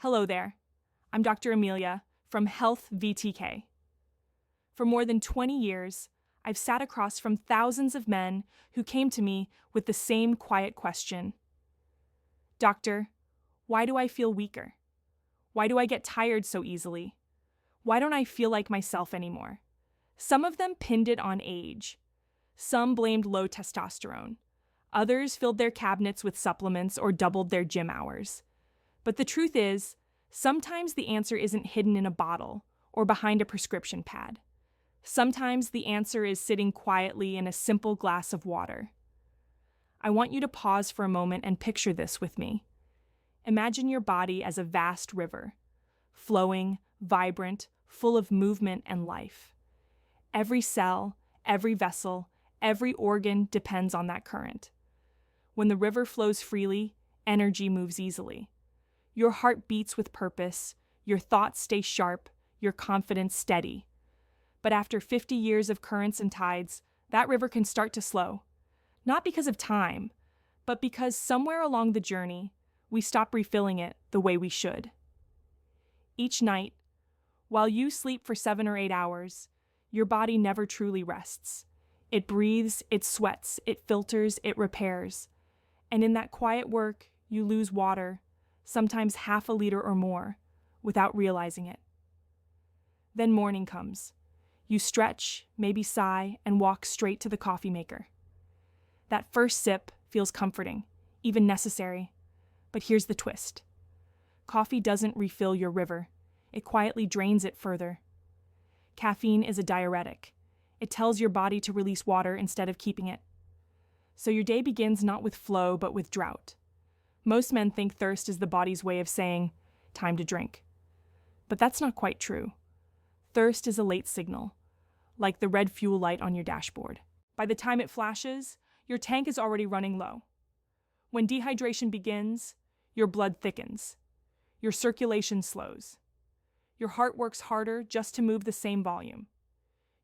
Hello there. I'm Dr. Amelia from Health VTK. For more than 20 years, I've sat across from thousands of men who came to me with the same quiet question. Doctor, why do I feel weaker? Why do I get tired so easily? Why don't I feel like myself anymore? Some of them pinned it on age. Some blamed low testosterone. Others filled their cabinets with supplements or doubled their gym hours. But the truth is, sometimes the answer isn't hidden in a bottle or behind a prescription pad. Sometimes the answer is sitting quietly in a simple glass of water. I want you to pause for a moment and picture this with me. Imagine your body as a vast river, flowing, vibrant, full of movement and life. Every cell, every vessel, every organ depends on that current. When the river flows freely, energy moves easily. Your heart beats with purpose, your thoughts stay sharp, your confidence steady. But after 50 years of currents and tides, that river can start to slow. Not because of time, but because somewhere along the journey, we stop refilling it the way we should. Each night, while you sleep for 7 or 8 hours, your body never truly rests. It breathes, it sweats, it filters, it repairs. And in that quiet work, you lose water, sometimes half a liter or more, without realizing it. Then morning comes. You stretch, maybe sigh, and walk straight to the coffee maker. That first sip feels comforting, even necessary. But here's the twist. Coffee doesn't refill your river. It quietly drains it further. Caffeine is a diuretic. It tells your body to release water instead of keeping it. So your day begins not with flow, but with drought. Most men think thirst is the body's way of saying, time to drink. But that's not quite true. Thirst is a late signal, like the red fuel light on your dashboard. By the time it flashes, your tank is already running low. When dehydration begins, your blood thickens. Your circulation slows. Your heart works harder just to move the same volume.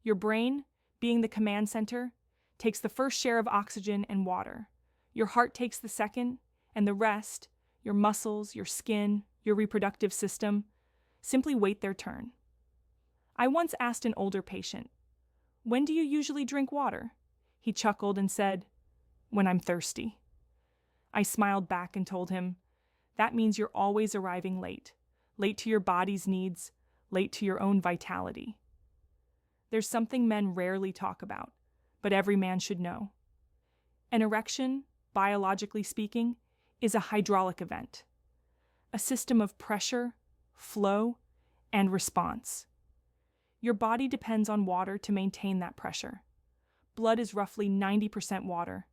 Your brain, being the command center, takes the first share of oxygen and water. Your heart takes the second, and the rest, your muscles, your skin, your reproductive system, simply wait their turn. I once asked an older patient, "When do you usually drink water?" He chuckled and said, "When I'm thirsty." I smiled back and told him, "That means you're always arriving late. Late to your body's needs, late to your own vitality." There's something men rarely talk about, but every man should know. An erection, biologically speaking, is a hydraulic event, a system of pressure, flow, and response. Your body depends on water to maintain that pressure. Blood is roughly 90% water,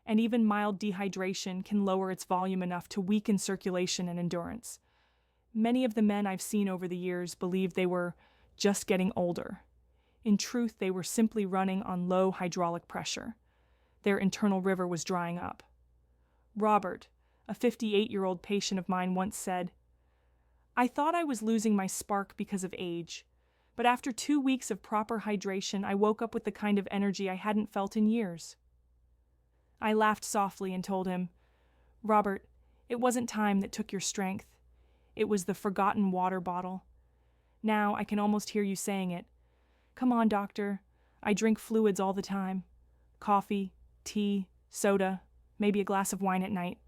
and even mild dehydration can lower its volume enough to weaken circulation and endurance. Many of the men I've seen over the years believed they were just getting older. In truth, they were simply running on low hydraulic pressure. Their internal river was drying up. Robert, a 58-year-old patient of mine, once said, "I thought I was losing my spark because of age, but after 2 weeks of proper hydration, I woke up with the kind of energy I hadn't felt in years." I laughed softly and told him, "Robert, it wasn't time that took your strength. It was the forgotten water bottle. Now I can almost hear you saying it. Come on, doctor. I drink fluids all the time. Coffee, tea, soda, maybe a glass of wine at night."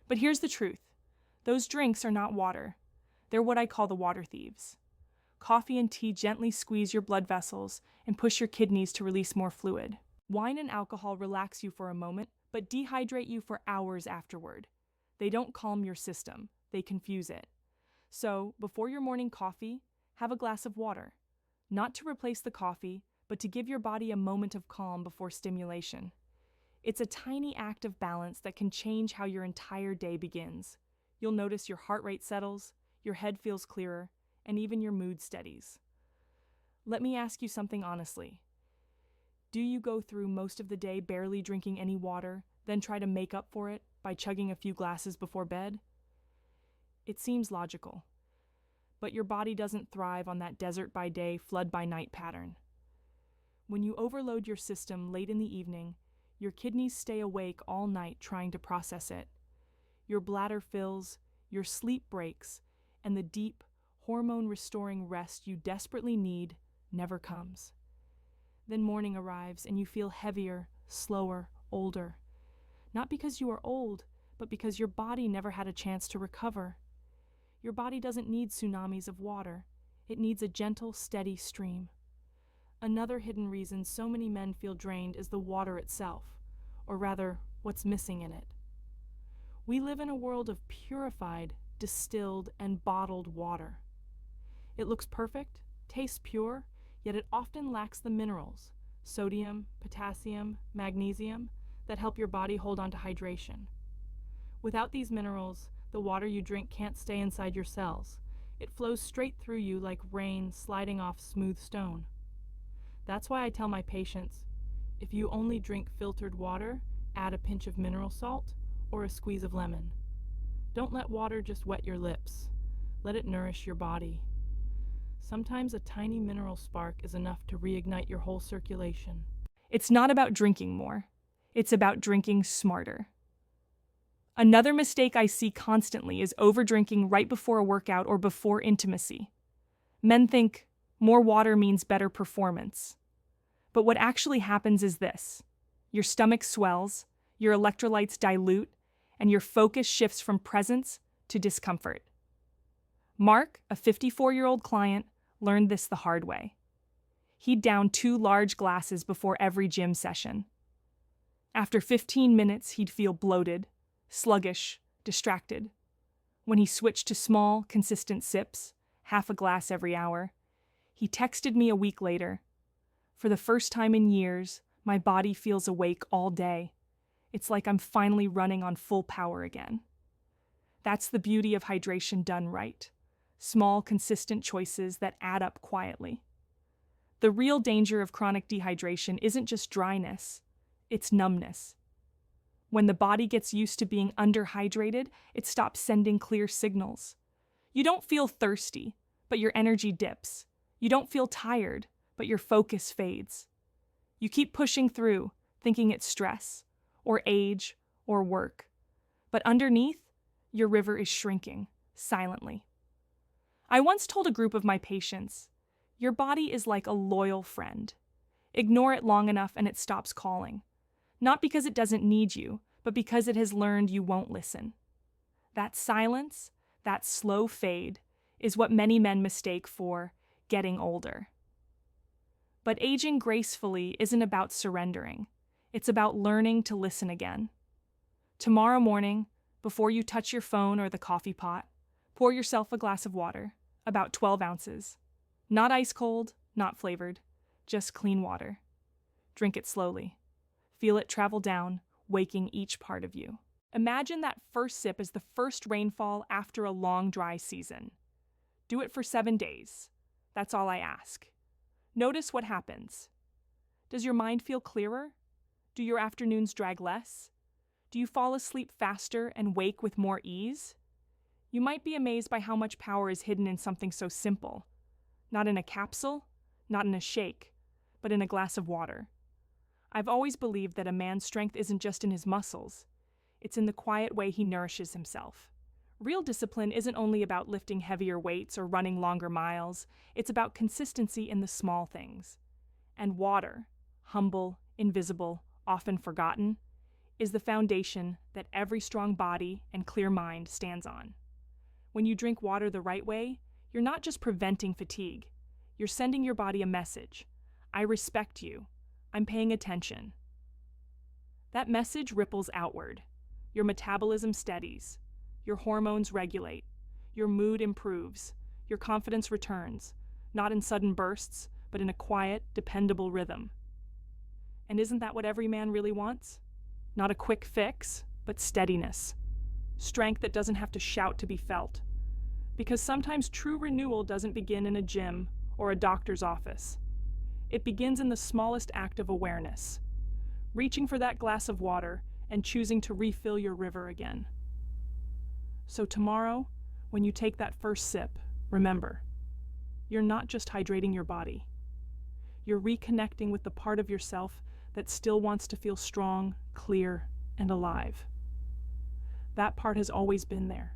But here's the truth. Those drinks are not water. They're what I call the water thieves. Coffee and tea gently squeeze your blood vessels and push your kidneys to release more fluid. Wine and alcohol relax you for a moment, but dehydrate you for hours afterward. They don't calm your system, they confuse it. So, before your morning coffee, have a glass of water. Not to replace the coffee, but to give your body a moment of calm before stimulation. It's a tiny act of balance that can change how your entire day begins. You'll notice your heart rate settles, your head feels clearer, and even your mood steadies. Let me ask you something honestly. Do you go through most of the day barely drinking any water, then try to make up for it by chugging a few glasses before bed? It seems logical. But your body doesn't thrive on that desert by day, flood by night pattern. When you overload your system late in the evening, your kidneys stay awake all night trying to process it. Your bladder fills, your sleep breaks, and the deep, hormone-restoring rest you desperately need never comes. Then morning arrives and you feel heavier, slower, older. Not because you are old, but because your body never had a chance to recover. Your body doesn't need tsunamis of water. It needs a gentle, steady stream. Another hidden reason so many men feel drained is the water itself, or rather, what's missing in it. We live in a world of purified, distilled, and bottled water. It looks perfect, tastes pure, yet it often lacks the minerals, sodium, potassium, magnesium, that help your body hold on to hydration. Without these minerals, the water you drink can't stay inside your cells. It flows straight through you like rain sliding off smooth stone. That's why I tell my patients, if you only drink filtered water, add a pinch of mineral salt or a squeeze of lemon. Don't let water just wet your lips. Let it nourish your body. Sometimes a tiny mineral spark is enough to reignite your whole circulation. It's not about drinking more. It's about drinking smarter. Another mistake I see constantly is overdrinking right before a workout or before intimacy. Men think more water means better performance. But what actually happens is this. Your stomach swells, your electrolytes dilute, and your focus shifts from presence to discomfort. Mark, a 54-year-old client, learned this the hard way. He'd down 2 large glasses before every gym session. After 15 minutes, he'd feel bloated, sluggish, distracted. When he switched to small, consistent sips, half a glass every hour, he texted me a week later. For the first time in years, my body feels awake all day. It's like I'm finally running on full power again. That's the beauty of hydration done right. Small, consistent choices that add up quietly. The real danger of chronic dehydration isn't just dryness, it's numbness. When the body gets used to being underhydrated, it stops sending clear signals. You don't feel thirsty, but your energy dips. You don't feel tired, but your focus fades. You keep pushing through, thinking it's stress, or age, or work. But underneath, your river is shrinking, silently. I once told a group of my patients, your body is like a loyal friend. Ignore it long enough and it stops calling. Not because it doesn't need you, but because it has learned you won't listen. That silence, that slow fade, is what many men mistake for getting older. But aging gracefully isn't about surrendering. It's about learning to listen again. Tomorrow morning, before you touch your phone or the coffee pot, pour yourself a glass of water, about 12 ounces. Not ice cold, not flavored, just clean water. Drink it slowly. Feel it travel down, waking each part of you. Imagine that first sip as the first rainfall after a long dry season. Do it for 7 days. That's all I ask. Notice what happens. Does your mind feel clearer? Do your afternoons drag less? Do you fall asleep faster and wake with more ease? You might be amazed by how much power is hidden in something so simple. Not in a capsule, not in a shake, but in a glass of water. I've always believed that a man's strength isn't just in his muscles. It's in the quiet way he nourishes himself. Real discipline isn't only about lifting heavier weights or running longer miles. It's about consistency in the small things. And water, humble, invisible, often forgotten, is the foundation that every strong body and clear mind stands on. When you drink water the right way, you're not just preventing fatigue. You're sending your body a message. I respect you. I'm paying attention. That message ripples outward. Your metabolism steadies. Your hormones regulate. Your mood improves. Your confidence returns, not in sudden bursts, but in a quiet, dependable rhythm. And isn't that what every man really wants? Not a quick fix, but steadiness. Strength that doesn't have to shout to be felt. Because sometimes true renewal doesn't begin in a gym or a doctor's office. It begins in the smallest act of awareness. Reaching for that glass of water and choosing to refill your river again. So tomorrow, when you take that first sip, remember, you're not just hydrating your body. You're reconnecting with the part of yourself that still wants to feel strong, clear, and alive. That part has always been there,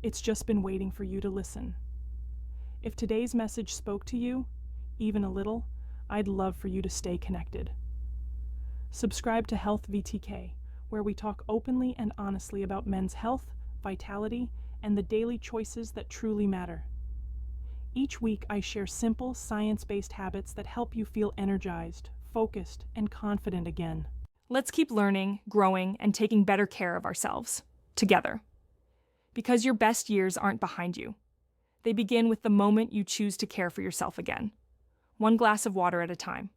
It's just been waiting for you to listen. If today's message spoke to you, even a little, I'd love for you to stay connected. Subscribe to Health VTK, where we talk openly and honestly about men's health, vitality, and the daily choices that truly matter. Each week, I share simple, science-based habits that help you feel energized, focused, and confident again. Let's keep learning, growing, and taking better care of ourselves, together. Because your best years aren't behind you. They begin with the moment you choose to care for yourself again, one glass of water at a time.